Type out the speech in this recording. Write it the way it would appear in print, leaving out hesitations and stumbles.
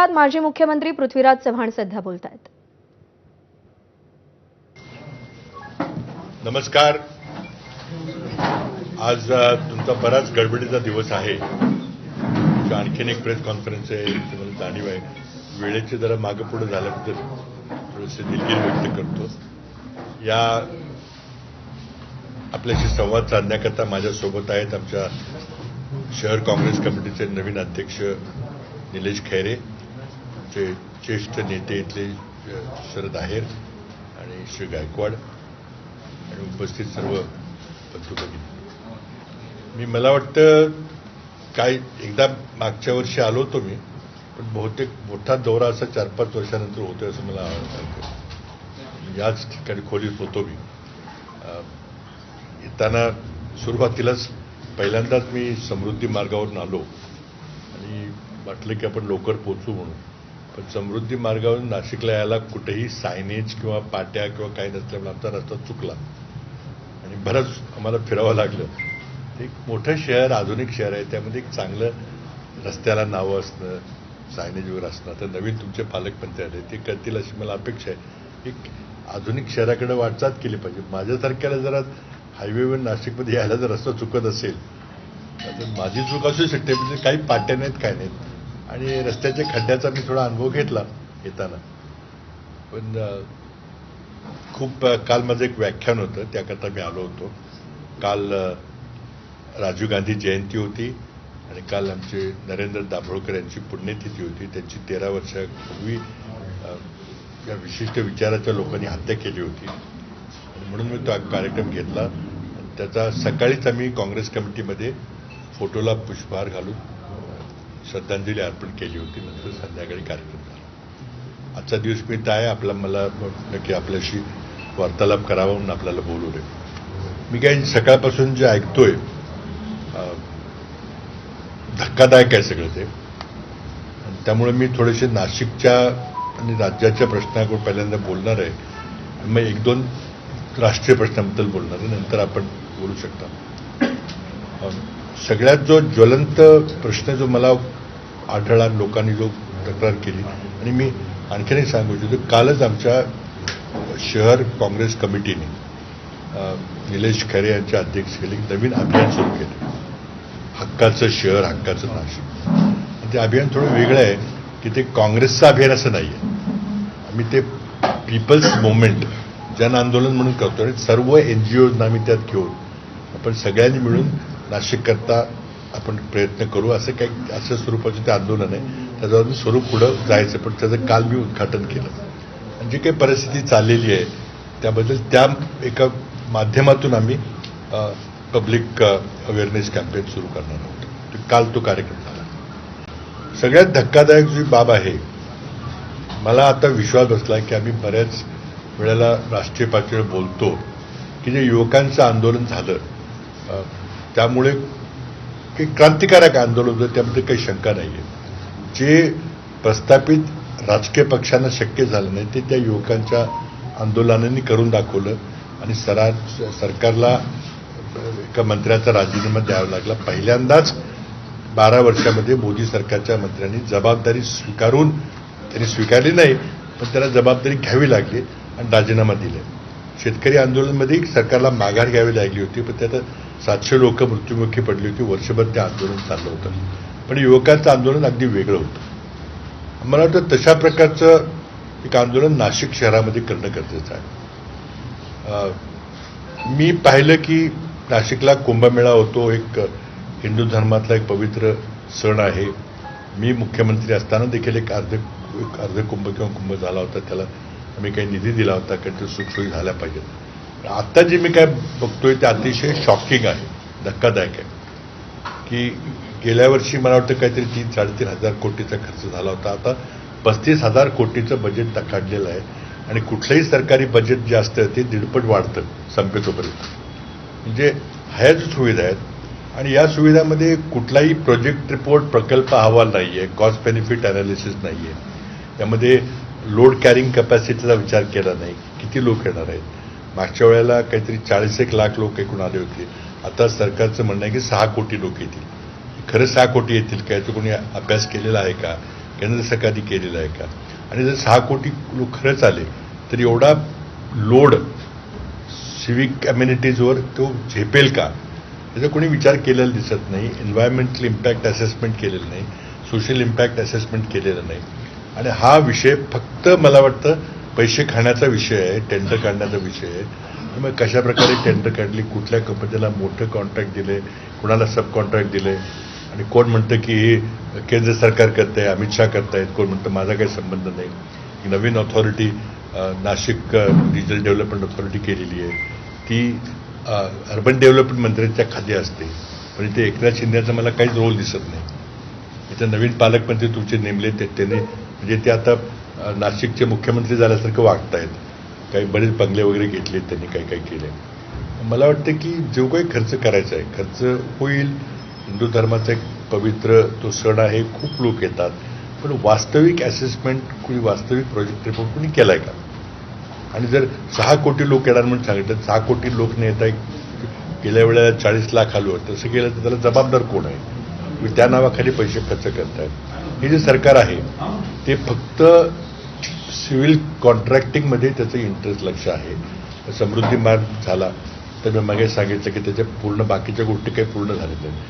माजी मुख्यमंत्री पृथ्वीराज चव्हाण सध्या बोलतायत। नमस्कार। आज तुमचा बराच गडबडीचा दिवस आहे। आणखीन एक प्रेस कॉन्फरन्स आहे, तुम्हाला जाणीव आहे। वेळेचे जरा मागे पुढे झाल्याबद्दल थोडेसे दिलगिरी व्यक्त करतो। या आपल्याशी संवाद साधण्याकरता माझ्यासोबत आहेत आमच्या शहर काँग्रेस कमिटीचे नवीन अध्यक्ष निलेश खैरे, जे ज्येष्ठ नेते इथले शरद आहेर आणि श्री गायकवाड आणि उपस्थित सर्व बंधू भगिनी। मला वाटतं काय एकदा मागच्या वर्षी आलो होतो मी, पण बहुतेक मोठा दौरा असा 4-5 वर्षानंतर होतोय असं मला वाटतं। याच ठिकाणी खोलीत होतो मी। येताना सुरुवातीलाच पहिल्यांदाच मी समृद्धी मार्गावरून आलो आणि वाटलं की आपण लवकर पोहोचू म्हणून, पण समृद्धी मार्गावरून नाशिकला यायला कुठेही सायनेज किंवा पाट्या किंवा काही नसल्यामुळे आमचा रस्ता चुकला आणि बरंच आम्हाला फिरावं लागलं। एक मोठं शहर, आधुनिक शहर आहे, त्यामध्ये एक चांगलं रस्त्याला नावं असणं, सायनेज वगैरे असणं। आता नवीन तुमचे पालकमंत्री आले, ते करतील अशी मला अपेक्षा आहे। एक आधुनिक शहराकडे वाटचाल केली पाहिजे। माझ्यासारख्याला जरा हायवेवर नाशिकमध्ये यायला जर रस्ता चुकत असेल तर माझी चूक असू शकते, म्हणजे काही पाट्या नाहीत, काय नाहीत आणि रस्त्याच्या खड्ड्याचा मी थोडा अनुभव घेतला येताना। पण खूप काल माझं एक व्याख्यान होतं, त्याकरता मी आलो होतो। काल राजीव गांधी जयंती होती आणि काल आमचे नरेंद्र दाभोळकर यांची पुण्यतिथी होती। त्यांची 13 वर्षापूर्वी या विशिष्ट विचाराच्या लोकांनी हत्या केली होती आणि म्हणून मी तो कार्यक्रम घेतला। त्याचा सकाळीच आम्ही काँग्रेस कमिटीमध्ये फोटोला पुष्पहार घालून श्रद्धांजली अर्पण केली होती। नंतर संध्याकाळी कार्यक्रम झाला। आजचा दिवस मी आहे मला वाटलं की आपल्याशी वार्तालाप करावा म्हणून आपल्याला बोलवले। मी काही सकाळपासून जे ऐकतोय धक्कादायक आहे सगळं ते, त्यामुळे मी थोडेसे नाशिकच्या आणि राज्याच्या प्रश्नावर पहिल्यांदा बोलणार आहे। मग 1-2 राष्ट्रीय प्रश्नाबद्दल बोलणार आहे, नंतर आपण बोलू शकता। सगळ्यात जो ज्वलंत प्रश्न जो मला आढळला, लोकांनी जो तक्रार केली, आणि मी आणखीनही सांगू इच्छितो, कालच आमच्या शहर काँग्रेस कमिटीने निलेश खैरे यांच्या अध्यक्षतेखाली नवीन अभियान सुरू केलं, हक्काचं शहर, हक्काचं नाशिक। ते अभियान थोडं वेगळं आहे की ते काँग्रेसचं अभियान असं नाही आहे। आम्ही ते पीपल्स मुवमेंट, जन आंदोलन म्हणून करतो आणि सर्व NGOजना आम्ही त्यात घेऊन आपण सगळ्यांनी मिळून नाशिककरता आपण प्रयत्न करू, असं काही अशा स्वरूपाचं ते आंदोलन आहे। त्याच्यावर स्वरूप पुढं जायचं, पण त्याचं काल मी उद्घाटन केलं आणि जी काही परिस्थिती चाललेली आहे त्याबद्दल त्या एका माध्यमातून आम्ही पब्लिक अवेअरनेस कॅम्पेन सुरू करणार आहोत। काल तो कार्यक्रम झाला। सगळ्यात धक्कादायक जी बाब आहे, मला आता विश्वास बसला की आम्ही बऱ्याच वेळेला राष्ट्रीय पातळीवर बोलतो की जे युवकांचं आंदोलन झालं त्यामुळे काही क्रांतिकारक आंदोलन होतं, त्यामध्ये काही शंका नाही आहे। जे प्रस्थापित राजकीय पक्षांना शक्य झालं नाही ते त्या युवकांच्या आंदोलनांनी करून दाखवलं आणि सरकारला एका मंत्र्याचा राजीनामा द्यावा लागला। पहिल्यांदाच 12 वर्षामध्ये मोदी सरकारच्या मंत्र्यांनी जबाबदारी स्वीकारून, त्यांनी स्वीकारली नाही पण त्यांना जबाबदारी घ्यावी लागली आणि राजीनामा दिले। शेतकरी आंदोलनामध्ये सरकारला माघार घ्यावी लागली होती, पण त्यात 700 लोक मृत्युमुखी पडली होती। वर्षभर ते आंदोलन चाललं होतं, पण युवकांचं आंदोलन अगदी वेगळं होतं। मला वाटतं तशा प्रकारचं एक आंदोलन नाशिक शहरामध्ये करणं गरजेचं आहे। मी पाहिलं की नाशिकला कुंभमेळा होतो, एक हिंदू धर्मातला एक पवित्र सण आहे। मी मुख्यमंत्री असताना देखील एक अर्ध कुंभ किंवा कुंभ झाला होता, त्याला आम्ही काही निधी दिला होता, काही सुखसोयी झाल्या पाहिजेत। आता जे मी काय बघतोय ते अतिशय शॉकिंग आहे, धक्कादायक आहे की गेल्या वर्षी मला वाटतं काहीतरी 3-3.5 हजार कोटीचा खर्च झाला होता, आता 35,000 कोटीचं बजेट काढलेलं आहे आणि कुठलंही सरकारी बजेट जे असतं ते 1.5 वाढतं संपेतोपर्यंत। म्हणजे ह्या ज्या सुविधा आहेत आणि या सुविधामध्ये कुठलाही प्रोजेक्ट रिपोर्ट, प्रकल्प अहवाल नाही आहे, कॉस्ट बेनिफिट अनालिसिस नाही आहे, त्यामध्ये लोड कॅरिंग कॅपॅसिटीचा विचार केला नाही, किती लोक येणार आहेत। मागच्या वेळेला काहीतरी 40-1 लाख लोक एकूण आले होते, आता सरकारचं म्हणणं आहे की 6 कोटी लोक येतील। खरं 6 कोटी येतील का, याचा कोणी अभ्यास केलेला आहे का, केंद्र सरकारने केलेलं आहे का? आणि जर 6 कोटी लोक खरंच आले तर एवढा लोड सिव्हिक अम्युनिटीजवर तो झेपेल का? त्याचा कोणी विचार केलेला दिसत नाही. एन्व्हायरमेंटल इम्पॅक्ट असेसमेंट केलेलं नाही, सोशल इम्पॅक्ट असेसमेंट केलेलं नाही. आणि हा विषय फक्त मला वाटतं पैसे खाण्याचा विषय आहे, टेंडर काढण्याचा विषय आहे. मग कशा प्रकारे टेंडर काढली, कुठल्या कंपनीला मोठं कॉन्ट्रॅक्ट दिले, कुणाला सब कॉन्ट्रॅक्ट दिले, आणि कोण म्हणतं की हे केंद्र सरकार करतंय, अमित शहा करतायत, कोण म्हणतं माझा काही संबंध नाही. नवीन authority Nashik regional development authority केलेली आहे, ती अर्बन डेव्हलपमेंट मंत्र्यांच्या खाली असते. पण इथे एकनाथ शिंदेचा मला काहीच रोल दिसत नाही. इथे नवीन पालकमंत्री तुमचे नेमले त्यांनी म्हणजे ते आता नाशिकचे मुख्यमंत्री झाल्यासारखं वागतायत. काही बरेच बंगले वगैरे घेतलेत त्यांनी, काही केले. मला वाटतं की जो काही खर्च करायचा आहे खर्च होईल. हिंदू धर्माचा एक पवित्र तो सण आहे, खूप लोक येतात. पण वास्तविक असेसमेंट कुणी, वास्तविक प्रोजेक्ट रिपोर्ट कुणी केलाय का? आणि जर 6 कोटी लोक येणार म्हणून सांगितलं, 6 कोटी लोक न येता गेल्या वेळेला 40 लाख आलो, तसं केलं तर त्याला जबाबदार कोण आहे? तुम्ही त्या नावाखाली पैसे खर्च करतायत. हे जे सरकार आहे ते फक्त सिव्हिल कॉन्ट्रॅक्टिंगमध्ये त्याचं इंटरेस्ट लक्ष आहे. समृद्धी मार्ग झाला तर मी मागे सांगितलं की त्याच्या पूर्ण बाकीच्या गोष्टी काही पूर्ण झाल्या नाहीत.